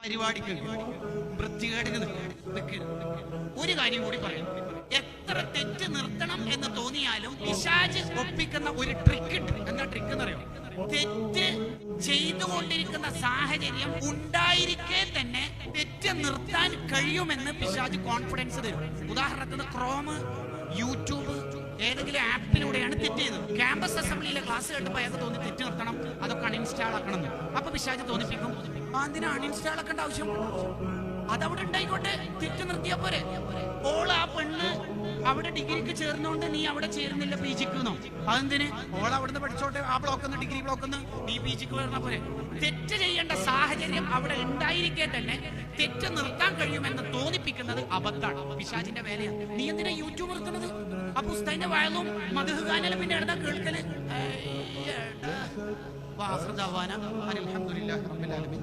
പരിപാടിക്ക് വൃത്തികേടിന് ഒരു കാര്യം കൂടി പറയാം. എത്ര തെറ്റ് നിർത്തണം എന്ന് തോന്നിയാലും പിശാച് ഒപ്പിക്കുന്ന ഒരു ട്രിക്ക് ഉണ്ട്. എന്താ ട്രിക്ക് എന്നറിയോ? തെറ്റ് ചെയ്തുകൊണ്ടിരിക്കുന്ന സാഹചര്യം ഉണ്ടായിരിക്കെ തന്നെ തെറ്റ് നിർത്താൻ കഴിയുമെന്ന് പിശാച് കോൺഫിഡൻസ് തരും. ഉദാഹരണത്തിന് ക്രോം, യൂട്യൂബ്, ഏതെങ്കിലും ആപ്പിലൂടെയാണ് തെറ്റ് ചെയ്യുന്നത്. ക്യാമ്പസ് അസംബ്ലിയിലെ ക്ലാസ് കേട്ടപ്പോൾ അയാൾക്ക് തോന്നി തെറ്റ് നിർത്തണം, അതൊക്കെ അൺഇൻസ്റ്റാൾ ആക്കണം എന്ന്. അപ്പൊ പിശാച് തോന്നിപ്പിക്കും, അതിന് അൺഇൻസ്റ്റാൾ ആക്കേണ്ട ആവശ്യം, അതവിടെ ഉണ്ടായിക്കോട്ടെ, തെറ്റ് നിർത്തിയാ പോരെ. ഓൾ ആ പെണ്ണ് അവിടെ ഡിഗ്രിക്ക് ചേർന്നോണ്ട് നീ അവിടെ ചേരുന്നില്ല പി ജിക്കുന്നോ? അതെന്തിന്? ഓൾ അവിടുന്ന് പഠിച്ചോട്ടെ, ആ ബ്ലോക്കിന്ന് ഡിഗ്രി ബ്ലോക്കിന്ന് നീ പി ജിക്ക് വരുന്ന പോലെ. തെറ്റ് ചെയ്യേണ്ട സാഹചര്യം അവിടെ ഉണ്ടായിരിക്കെ തന്നെ തെറ്റ് നിർത്താൻ കഴിയുമെന്ന് തോന്നിപ്പിക്കുന്നത് അബദ്ധാണ്, പിശാചിന്റെ വേലയാണ്. നീ എന്തിനാ യൂട്യൂബ് നിർത്തുന്നത്? ആ പുസ്തകത്തിന്റെ വയലും മധുഗാനെല്ലാം പിന്നെ എഴുതാ കേൾക്കല്. അൽഹംദുലില്ലാഹി റബ്ബിൽ ആലമീൻ.